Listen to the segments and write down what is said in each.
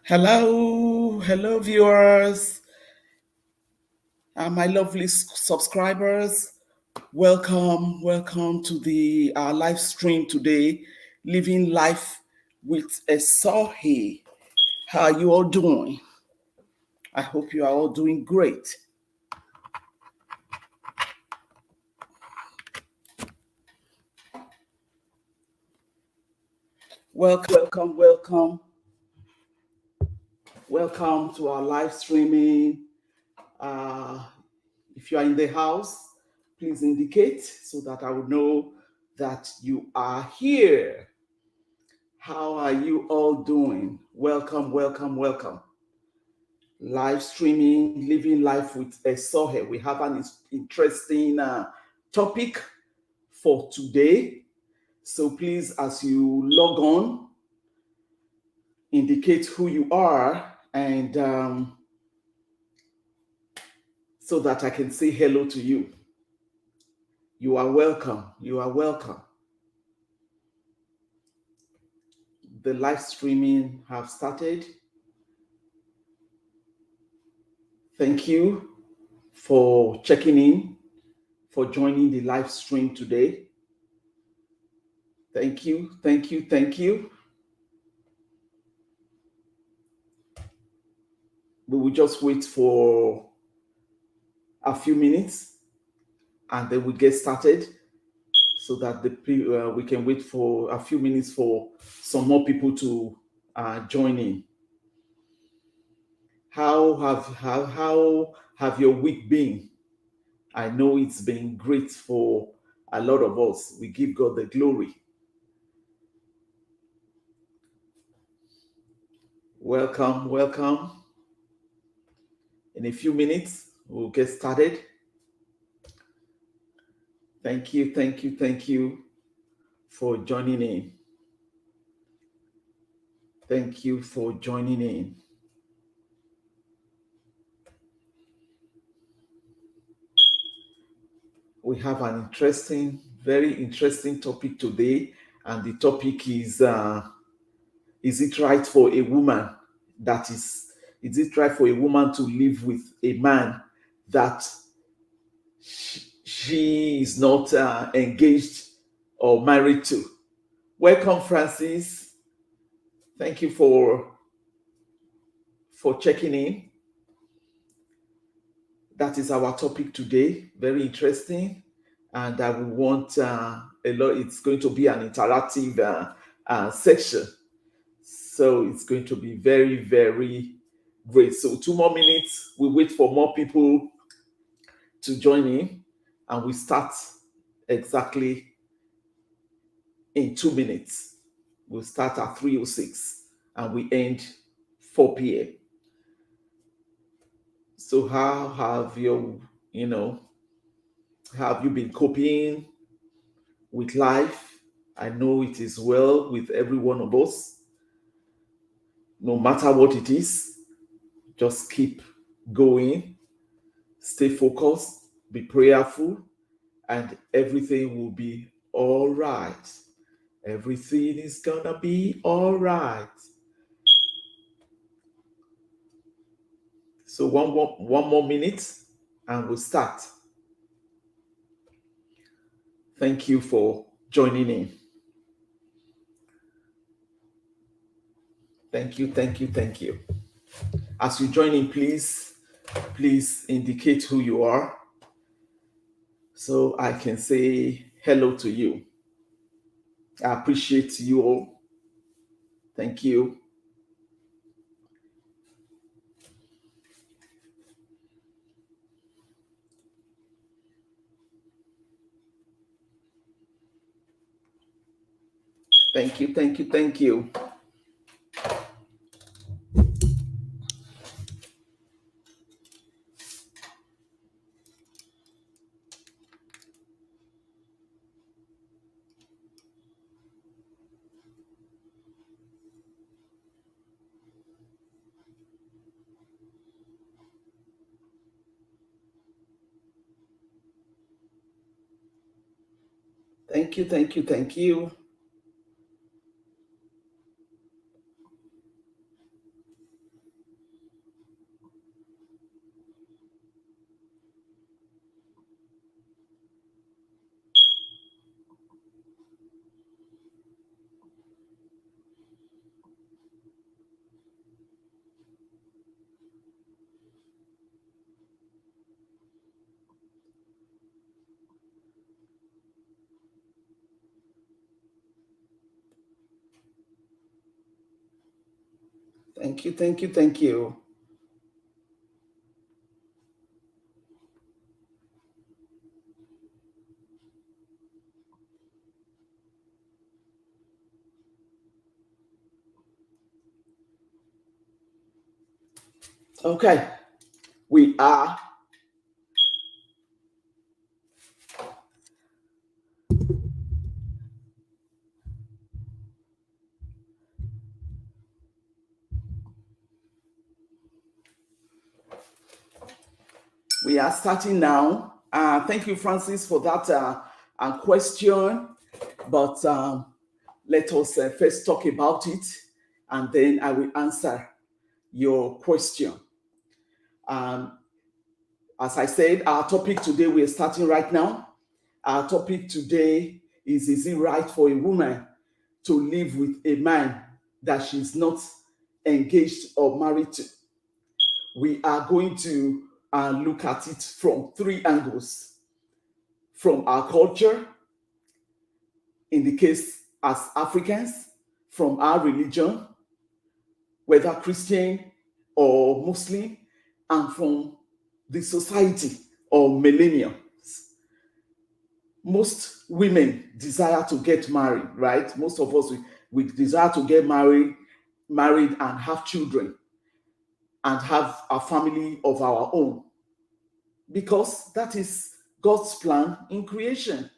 Hello viewers, and my lovely subscribers. Welcome to the live stream today, living life with Esohe. How are you all doing? I hope you are all doing great. Welcome to our live streaming. If you are in the house, please indicate so that I will know that you are here. How are you all doing? Welcome. Live streaming, living life with Esohe. We have an interesting topic for today. So please, as you log on, indicate who you are and so that I can say hello to you. You are welcome. The live streaming have started. Thank you for checking in, for joining the live stream today. Thank you. We will just wait for a few minutes and then we get started so that we can wait for a few minutes for some more people to join in. How have your week been? I know it's been great for a lot of us. We give God the glory. Welcome. In a few minutes, we'll get started. Thank you for joining in. Thank you for joining in. We have an very interesting topic today, and the topic is it right for a woman is it right for a woman to live with a man that she is not engaged or married to? Welcome, Francis. Thank you for checking in. That is our topic today. Very interesting, and I will want a lot. It's going to be an interactive section, so it's going to be very, very great. So 2 more minutes. We wait for more people to join in, and we start exactly in 2 minutes. We'll start at 3:06 and we end 4 p.m. So how have you been coping with life? I know it is well with every one of us. No matter what it is, just keep going, stay focused, be prayerful, and everything will be all right. Everything is gonna be all right. So one more minute and we'll start. Thank you for joining in. Thank you. As you join in, please indicate who you are so I can say hello to you. I appreciate you all. Thank you. Thank you. Thank you. Thank you. Thank you, thank you, thank you. Okay, we are starting now. Thank you, Francis, for that question. But let us first talk about it, and then I will answer your question. As I said, our topic today, we are starting right now. Our topic today is it right for a woman to live with a man that she's not engaged or married to? We are going to look at it from three angles: from our culture, in the case as Africans, from our religion, whether Christian or Muslim, and from the society or millennials. Most women desire to get married, right? Most of us, we desire to get married and have children and have a family of our own, because that is God's plan in creation.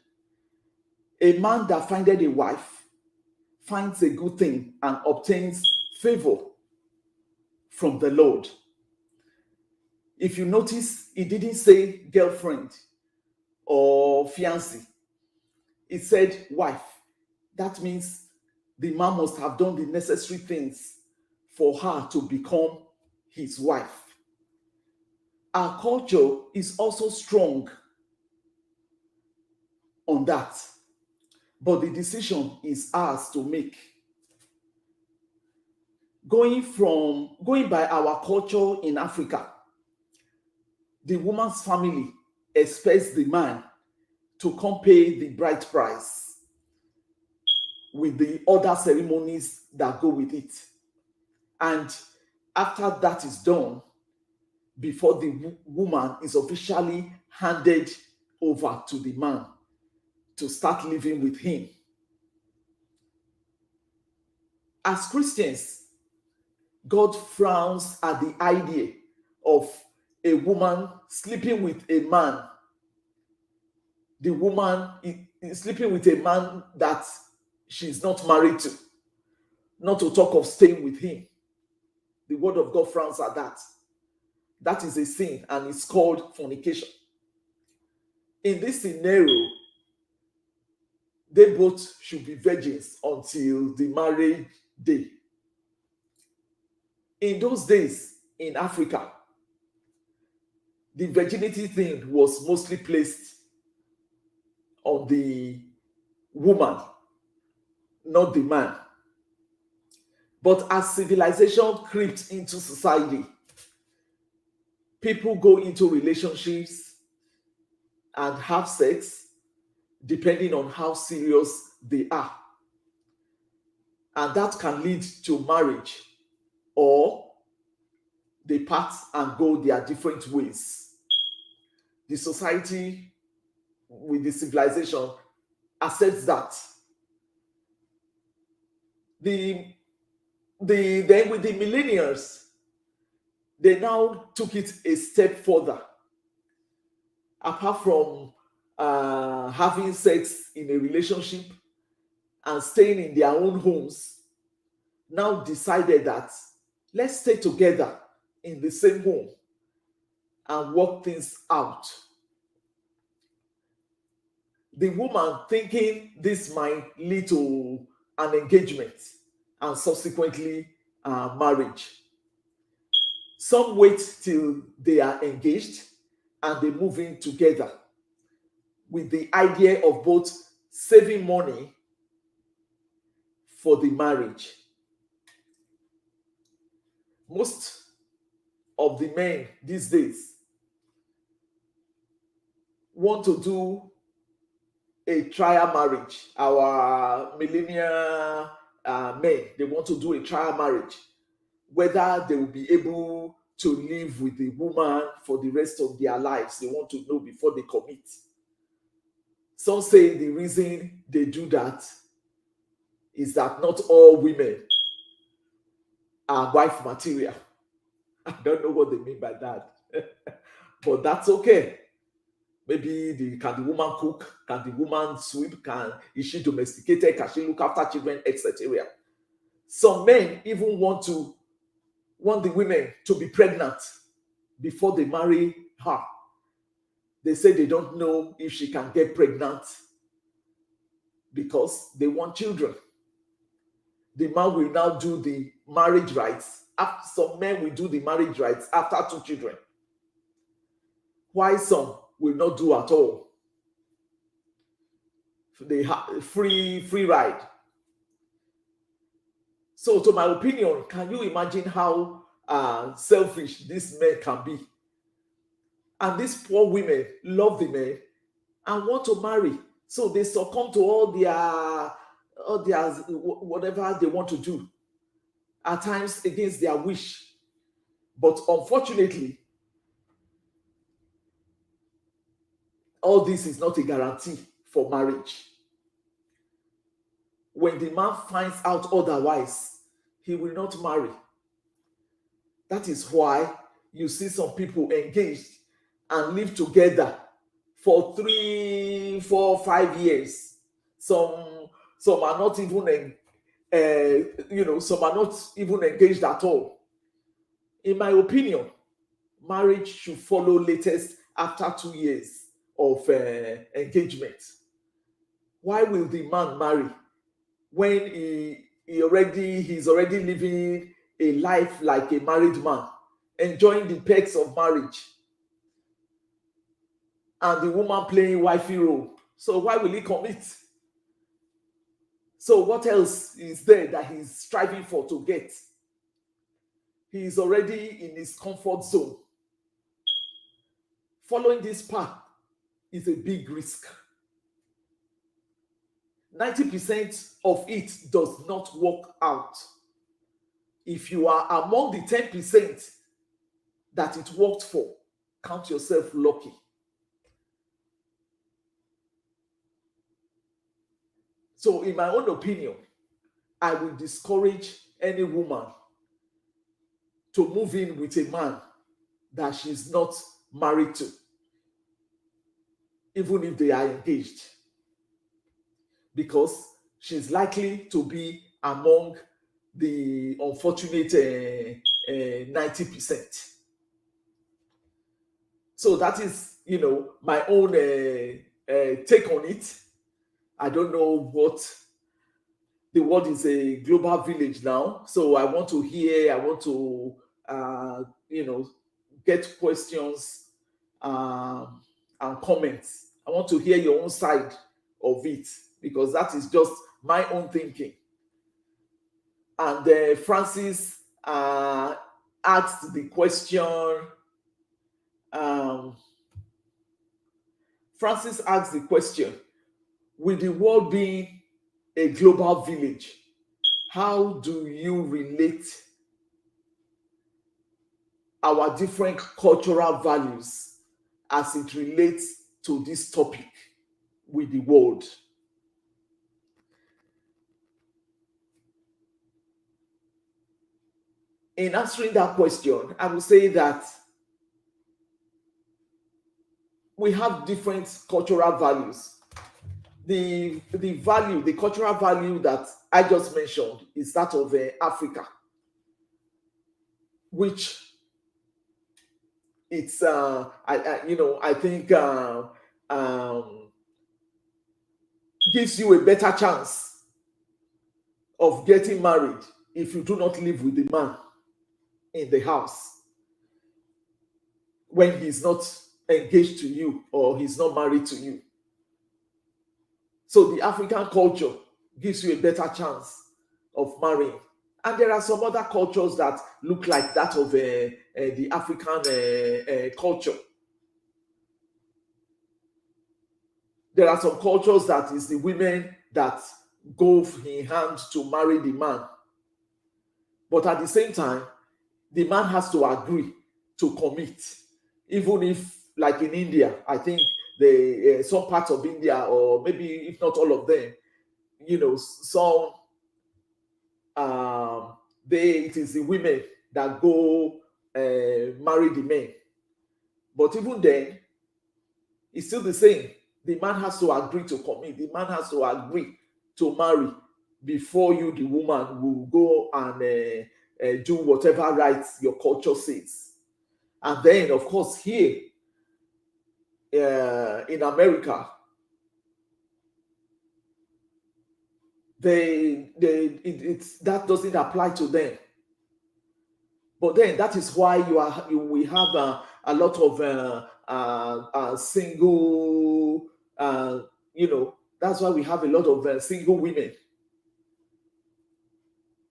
A man that findeth a wife finds a good thing and obtains favor from the Lord. If you notice, he didn't say girlfriend or fiancé. It said wife. That means the man must have done the necessary things for her to become his wife. Our culture is also strong on that, but the decision is ours to make. Going by our culture in Africa, the woman's family expects the man to come pay the bride price with the other ceremonies that go with it. And after that is done, before the woman is officially handed over to the man to start living with him. As Christians, God frowns at the idea of a woman sleeping with a man. The woman is sleeping with a man that she's not married to, not to talk of staying with him. The word of God frowns at that. That is a sin, and it's called fornication. In this scenario, they both should be virgins until the marriage day. In those days in Africa, the virginity thing was mostly placed on the woman, not the man. But as civilization crept into society, people go into relationships and have sex depending on how serious they are. And that can lead to marriage, or they part and go their different ways. The society with the civilization accepts that. Then with the millennials, they now took it a step further. Apart from having sex in a relationship and staying in their own homes, now decided that let's stay together in the same home and work things out. The woman thinking this might lead to an engagement and subsequently marriage. Some wait till they are engaged and they move in together with the idea of both saving money for the marriage. Most of the men these days want to do a trial marriage. Our millennial men, they want to do a trial marriage whether they will be able to live with the woman for the rest of their lives. They want to know before they commit. Some say the reason they do that is that not all women are wife material. I don't know what they mean by that. But that's okay. Maybe can the woman cook? Can the woman sweep? Is she domesticated? Can she look after children, etc.? Some men even want the women to be pregnant before they marry her. They say they don't know if she can get pregnant because they want children. The man will now do the marriage rites. Some men will do the marriage rites after 2 children. Why some will not do at all? They have free ride. So, to my opinion, can you imagine how selfish these men can be? And these poor women love the men and want to marry. So they succumb to all their whatever they want to do, at times against their wish. But unfortunately, all this is not a guarantee for marriage. When the man finds out otherwise, he will not marry. That is why you see some people engaged and live together for 3, 4, 5 years. Some are not even some are not even engaged at all. In my opinion, marriage should follow latest after 2 years of engagement. Why will the man marry when he's already living a life like a married man, enjoying the perks of marriage, and the woman playing wifey role? So why will he commit? So what else is there that he's striving for to get? He is already in his comfort zone. Following this path is a big risk. 90% of it does not work out. If you are among the 10% that it worked for, count yourself lucky. So in my own opinion, I will discourage any woman to move in with a man that she's not married to, even if they are engaged, because she's likely to be among the unfortunate 90%. So that is, my own take on it. I don't know what the world is, a global village now. So I want to get questions and comments. I want to hear your own side of it, because that is just my own thinking. And Francis asked the question. Francis asked the question: with the world being a global village, how do you relate our different cultural values as it relates to this topic with the world? In answering that question, I will say that we have different cultural values. The cultural value that I just mentioned is that of Africa, which it's I think gives you a better chance of getting married if you do not live with the man in the house when he's not engaged to you or he's not married to you. So the African culture gives you a better chance of marrying. And there are some other cultures that look like that of the African culture. There are some cultures that is the women that go in hand to marry the man. But at the same time, the man has to agree to commit. Even if, like in India, I think some parts of India, or maybe if not all of them, some it is the women that go marry the men. But even then, it's still the same. The man has to agree to commit. The man has to agree to marry before you, the woman, will go and do whatever rights your culture says. And then, of course, here in America, that doesn't apply to them. But then that is why we have a lot of single, that's why we have a lot of single women,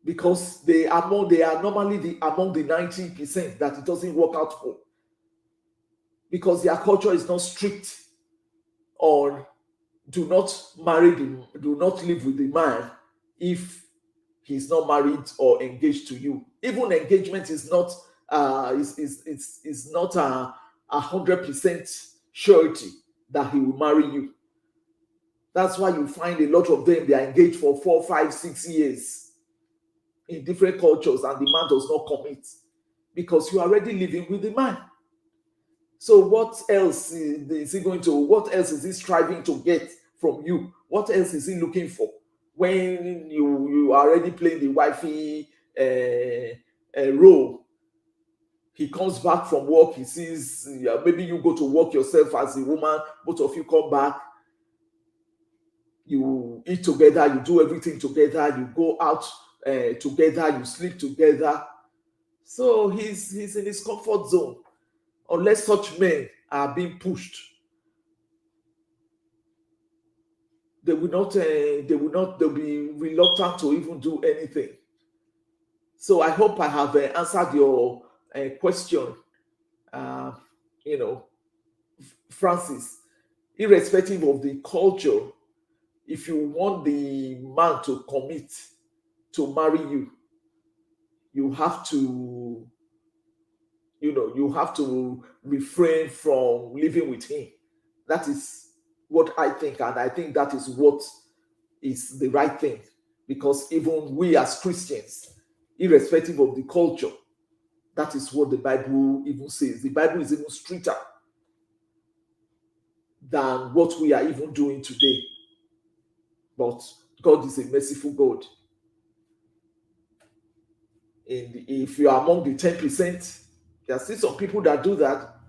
because they are normally among the 90% that it doesn't work out for, because their culture is not strict on do not live with the man if he's not married or engaged to you. Even engagement is not is not 100% surety that he will marry you. That's why you find a lot of them, they are engaged for 4, 5, 6 years in different cultures, and the man does not commit, because you are already living with the man. So what else is he striving to get from you? What else is he looking for when you are already playing the wifey role? He comes back from work, he sees, maybe you go to work yourself as a woman, both of you come back, you eat together, you do everything together, you go out together, you sleep together. So he's in his comfort zone. Unless such men are being pushed, they'll be reluctant to even do anything. So I hope I have answered your question, Francis. Irrespective of the culture, if you want the man to commit to marry you, you have to refrain from living with him. That is what I think, and I think that is what is the right thing, because even we as Christians, irrespective of the culture, that is what the Bible even says. The Bible is even stricter than what we are even doing today. But God is a merciful God. And if you are among the 10%, there are still some people that do that,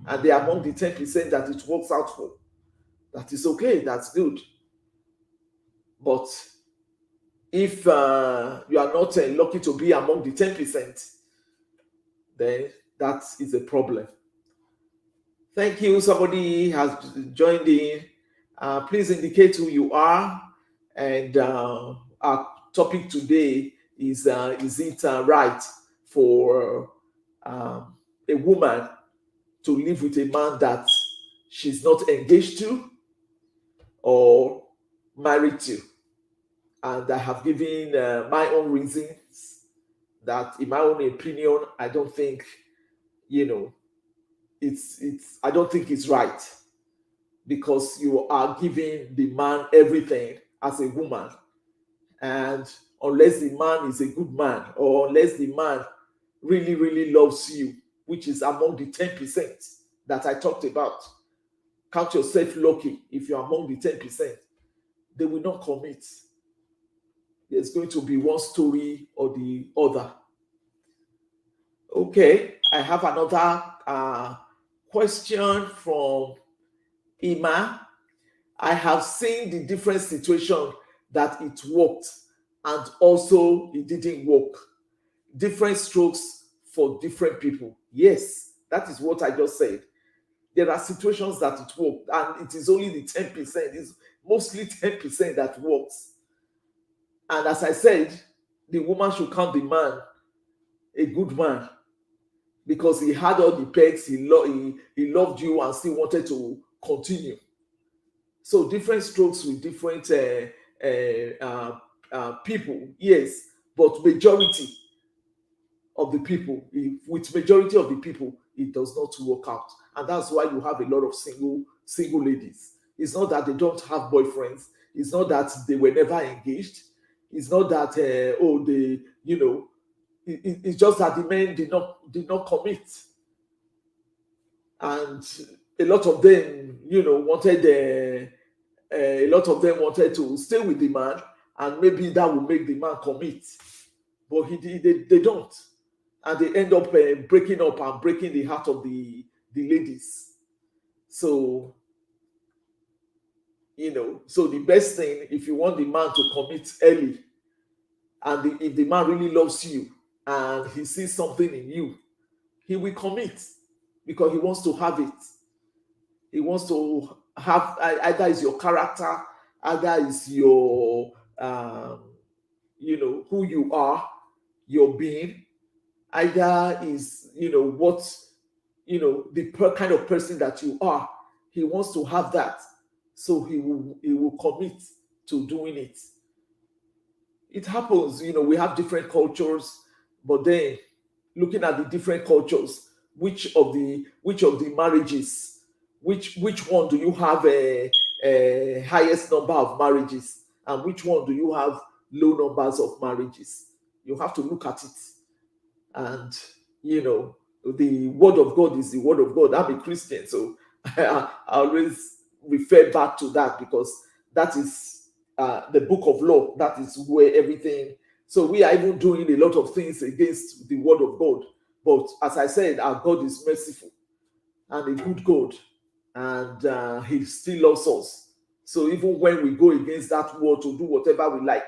and they are among the 10% that it works out for. That is okay, that's good. But if you are not lucky to be among the 10%, then that is a problem. Thank you. Somebody has joined in. Please indicate who you are. And our topic today is it right for a woman to live with a man that she's not engaged to or married to? And I have given my own reasons that, in my own opinion, I don't think, I don't think it's right, because you are giving the man everything as a woman, and unless the man is a good man, or unless the man really, really loves you, which is among the 10% that I talked about, count yourself lucky if you're among the 10%. They will not commit. There's going to be one story or the other. Okay, I have another question from Ima. I have seen the different situation that it worked and also it didn't work. Different strokes for different people. Yes, that is what I just said. There are situations that it worked, and it is only the 10%. It's mostly 10% that works. And as I said, the woman should count the man a good man, because he had all the pegs, he loved you and still wanted to continue. So different strokes with different people, yes, but majority of the people, with majority of the people, it does not work out. And that's why you have a lot of single ladies. It's not that they don't have boyfriends. It's not that they were never engaged. It's not that they, it's just that the men did not commit. And a lot of them, wanted a lot of them wanted to stay with the man, and maybe that will make the man commit. But they don't. And they end up breaking up and breaking the heart of the ladies. So, so the best thing, if you want the man to commit early, and if the man really loves you and he sees something in you, he will commit because he wants to have it. He wants to have, either is your character, either is your, who you are, your being, either is, what, the kind of person that you are. He wants to have that. So he will commit to doing it. It happens, we have different cultures, but then looking at the different cultures, which of the marriages, which one do you have a highest number of marriages, and which one do you have low numbers of marriages? You have to look at it. And the word of God is the word of God. I'm a Christian, so I always refer back to that, because that is the book of law. That is where everything. So we are even doing a lot of things against the word of God. But as I said, our God is merciful and a good God, and he still loves us. So even when we go against that word to do whatever we like,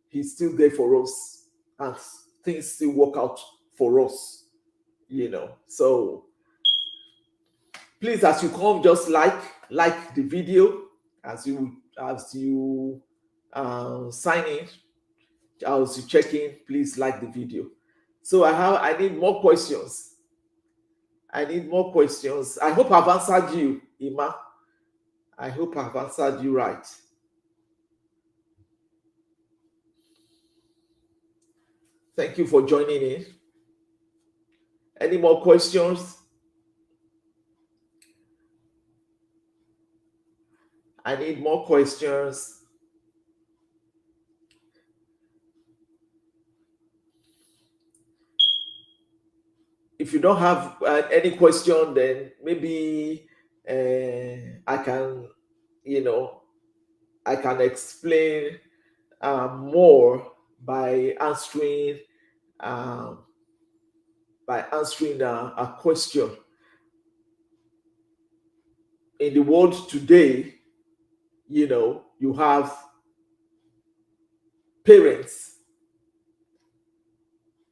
he's still there for us, and things still work out for us. So please, as you come, just like the video as you sign in, as you check in. Please like the video. So I need more questions. I hope I've answered you, Ima. I hope I've answered you right. Thank you for joining in. Any more questions? I need more questions. If you don't have any question, then maybe I can, I can explain more by answering a question. In the world today, you have parents.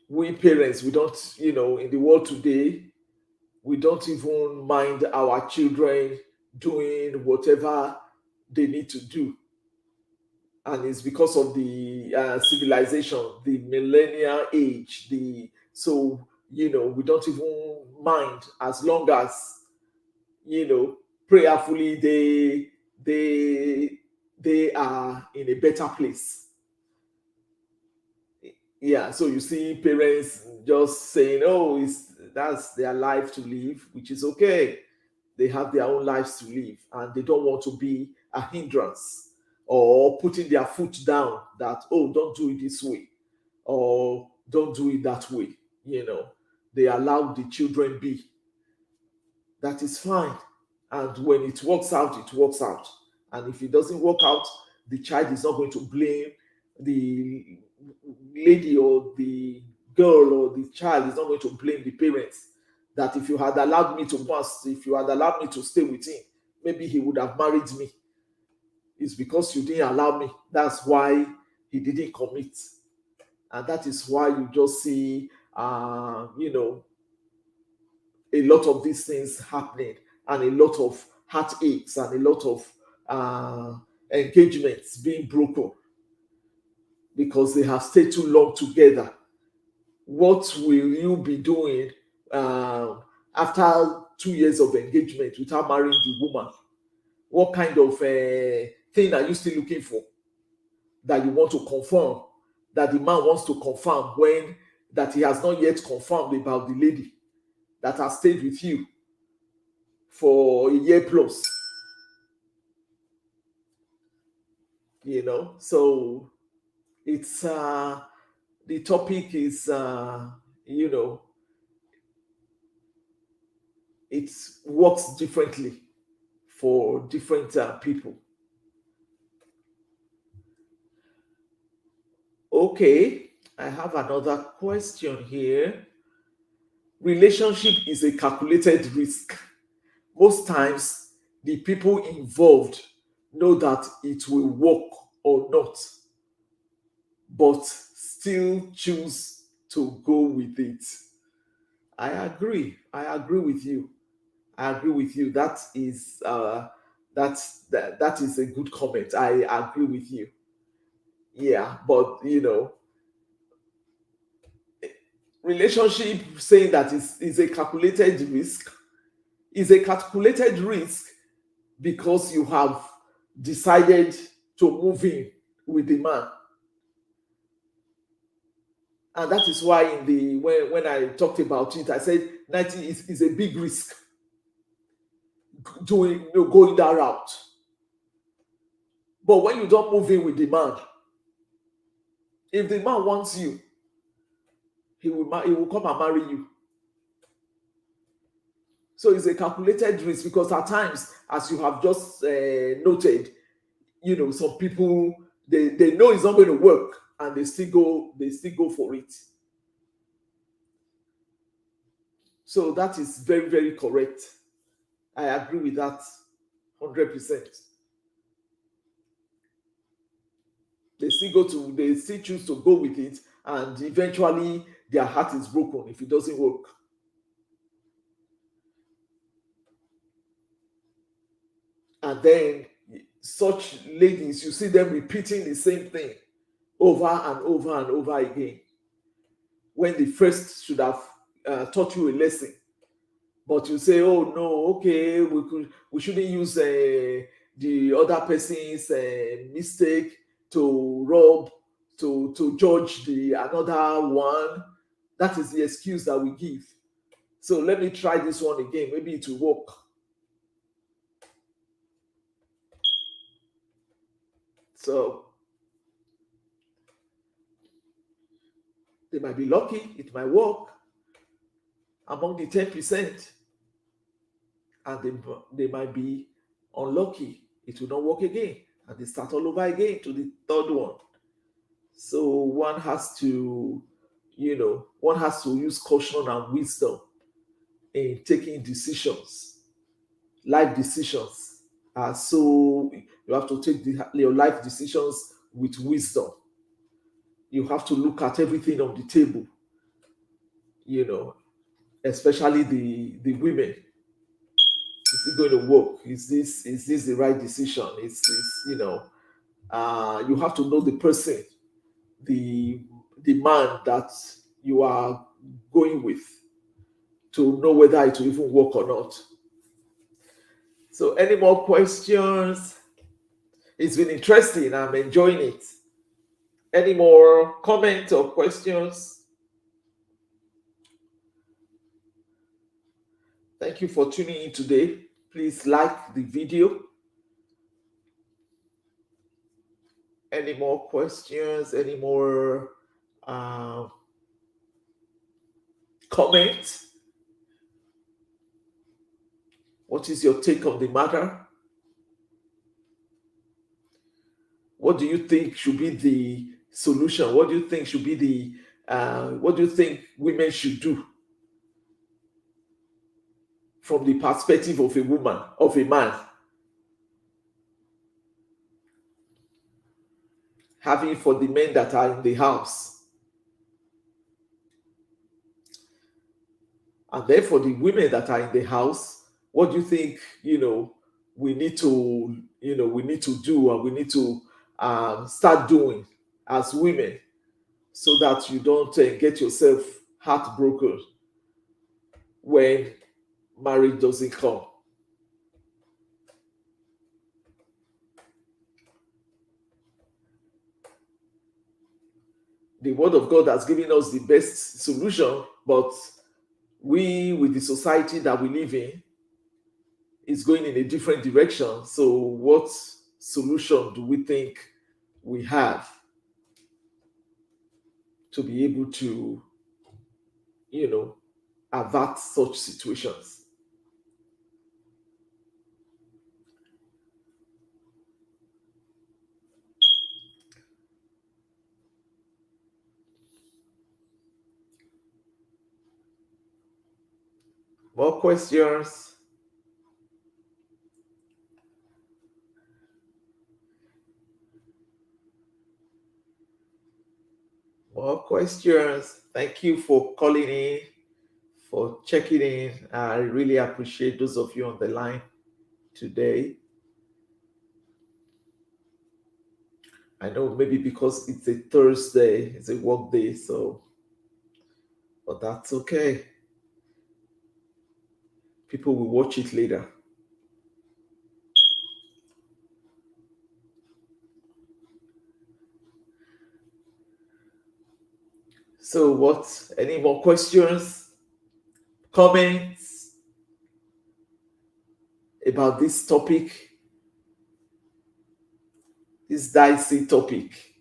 We parents, we don't, in the world today, we don't even mind our children doing whatever they need to do. And it's because of the civilization, the millennial age. So we don't even mind, as long as prayerfully they are in a better place. Yeah, so you see parents just saying, "Oh, that's their life to live," which is okay. They have their own lives to live, and they don't want to be a hindrance or putting their foot down that, "Oh, don't do it this way," or "Don't do it that way." They allow the children be. That is fine. And when it works out, it works out. And if it doesn't work out, the child is not going to blame the lady, or the girl, or the child is not going to blame the parents. That if you had allowed me to stay with him, maybe he would have married me. It's because you didn't allow me. That's why he didn't commit. And that is why you just see a lot of these things happening, and a lot of heartaches, and a lot of engagements being broken, because they have stayed too long together. What will you be doing after 2 years of engagement without marrying the woman? What kind of thing are you still looking for that you want to confirm, that the man wants to confirm when that he has not yet confirmed about the lady that has stayed with you for a year plus. So it's the topic is it works differently for different people. Okay, I have another question here. Relationship is a calculated risk. Most times, the people involved know that it will work or not, but still choose to go with it. I agree. I agree with you. I agree with you. That is a good comment. I agree with you. Yeah, but relationship saying that is a calculated risk is a calculated risk because you have decided to move in with the man. And that is why in the when I talked about it, I said 90 is a big risk going that route. But when you don't move in with the man, if the man wants you, he will come and marry you. So it's a calculated risk because at times, as you have just noted, some people they know it's not going to work and they still go for it. So that is very, very correct. I agree with that 100%. They still choose to go with it, and eventually their heart is broken if it doesn't work. And then such ladies, you see them repeating the same thing over and over and over again, when they first should have taught you a lesson. But you say, oh no, okay, we shouldn't use the other person's mistake to judge the another one. That is the excuse that we give. So let me try this one again. Maybe it will work. So they might be lucky, it might work among the 10%, and they might be unlucky, it will not work again, and they start all over again to the third one. So one has to use caution and wisdom in taking decisions, life decisions. So you have to take your life decisions with wisdom. You have to look at everything on the table, especially the women. Is it going to work? Is this the right decision? You have to know the person, the man that you are going with, to know whether it will even work or not. So any more questions? It's been interesting. I'm enjoying it. Any more comments or questions? Thank you for tuning in today. Please like the video. Any more questions? Any more comments? What is your take on the matter? What do you think should be the solution? What do you think should be what do you think women should do from the perspective of a woman, of a man? Having for the men that are in the house. And then for the women that are in the house, what do you think, we need to do, or we need to start doing as women, so that you don't get yourself heartbroken when marriage doesn't come? the word of God has given us the best solution, but we, with the society that we live in, is going in a different direction. So what solution do we think we have to be able to, avert such situations? More questions? More questions? Thank you for calling in, for checking in. I really appreciate those of you on the line today. I know maybe because it's a Thursday, it's a work day, but that's okay. People will watch it later. So what? Any more questions? Comments about this topic? This dicey topic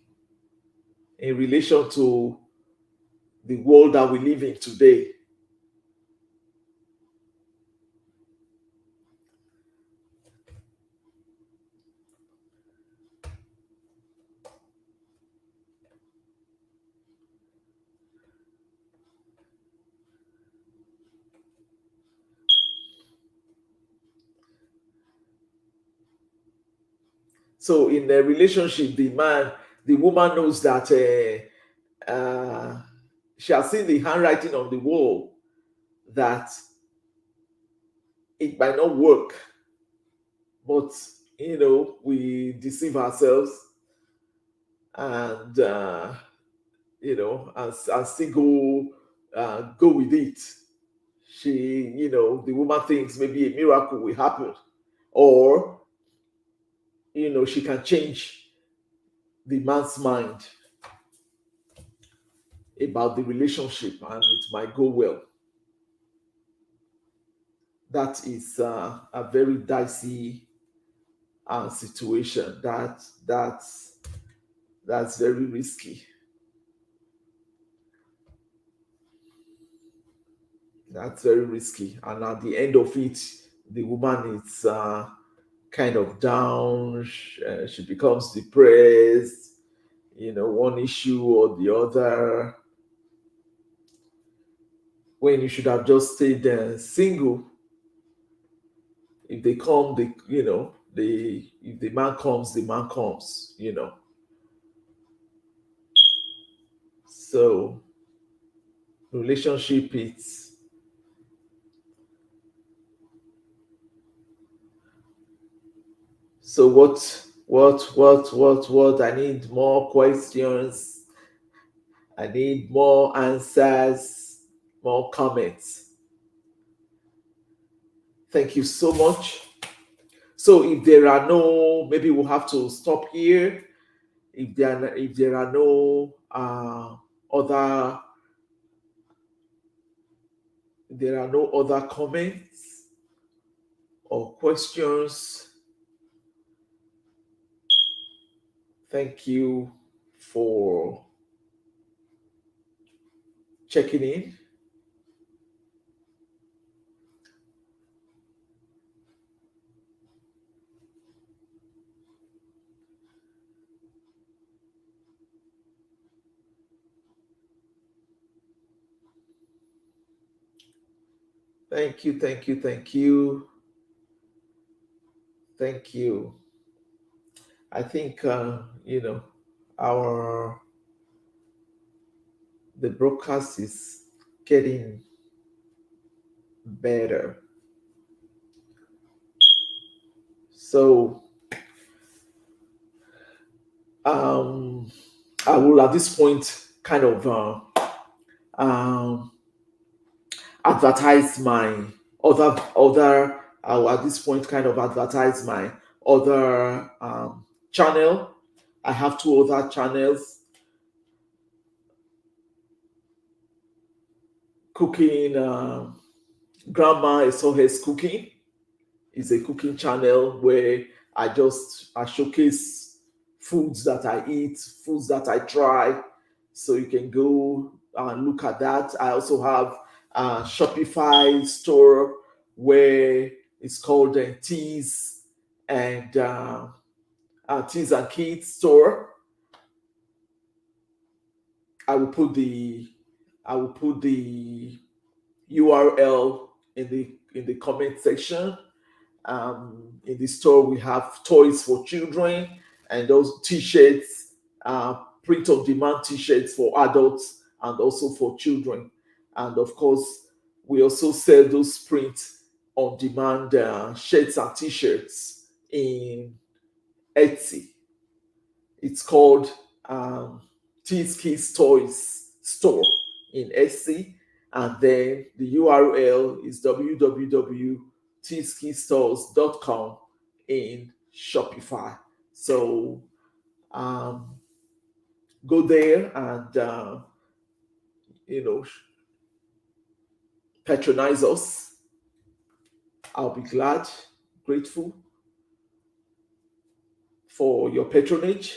in relation to the world that we live in today? So in a relationship, the woman knows that she has seen the handwriting on the wall that it might not work, but we deceive ourselves and and still go with it. The woman thinks maybe a miracle will happen, or she can change the man's mind about the relationship and it might go well. That is a very dicey situation. That's very risky. That's very risky. And at the end of it, the woman is kind of down. She becomes depressed. One issue or the other. When you should have just stayed single. If they come, if the man comes, the man comes. So relationship, it's so what? I need more questions. I need more answers, more comments. Thank you so much. So if there are no, maybe we'll have to stop here. If there are no other comments or questions, thank you for checking in. Thank you. I think the broadcast is getting better. So I will at this point kind of advertise my other I will at this point kind of advertise my other channel. I have two other channels. cooking, Grandma Esohe's Cooking is a cooking channel where I showcase foods that I eat, foods that I try. So you can go and look at that. I also have a Shopify store where it's called 𝐇𝐎𝐎s and 𝐇𝐎𝐎s store. I will put the URL in the comment section. In the store, we have toys for children and those t-shirts, print-on-demand t-shirts for adults and also for children. And of course, we also sell those print-on-demand shirts and t-shirts in Etsy. It's called 𝐇𝐎𝑎's Kids Toys Store in Etsy. And then the URL is www.𝐇𝐎𝑎skidstores.com in Shopify. So go there and patronize us. I'll be glad, grateful for your patronage.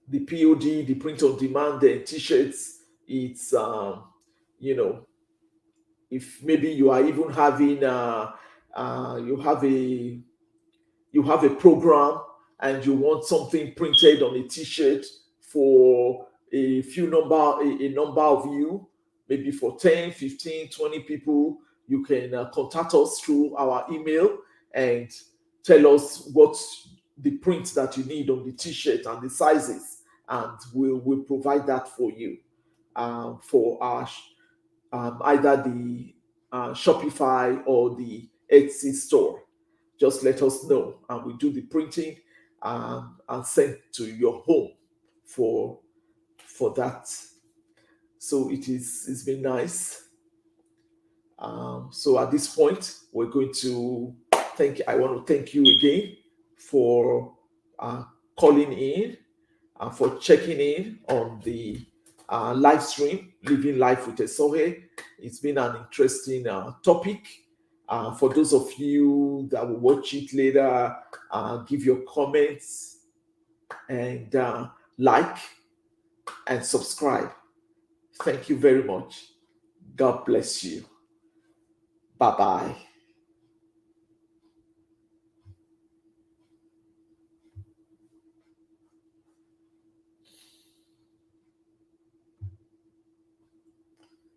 The POD, the print on demand, the t-shirts, it's if maybe you are even having you have a program and you want something printed on a t-shirt for a number of you, maybe for 10, 15, 20 people, you can contact us through our email and tell us what's the print that you need on the t-shirt and the sizes, and we'll provide that for you for our either the Shopify or the Etsy store. Just let us know and we do the printing and send to your home for that. So it's been nice. So at this point, we're going to I want to thank you again for calling in and for checking in on the live stream, Living Life with Esohe. It's been an interesting topic. For those of you that will watch it later, give your comments and like and subscribe. Thank you very much. God bless you. Bye-bye.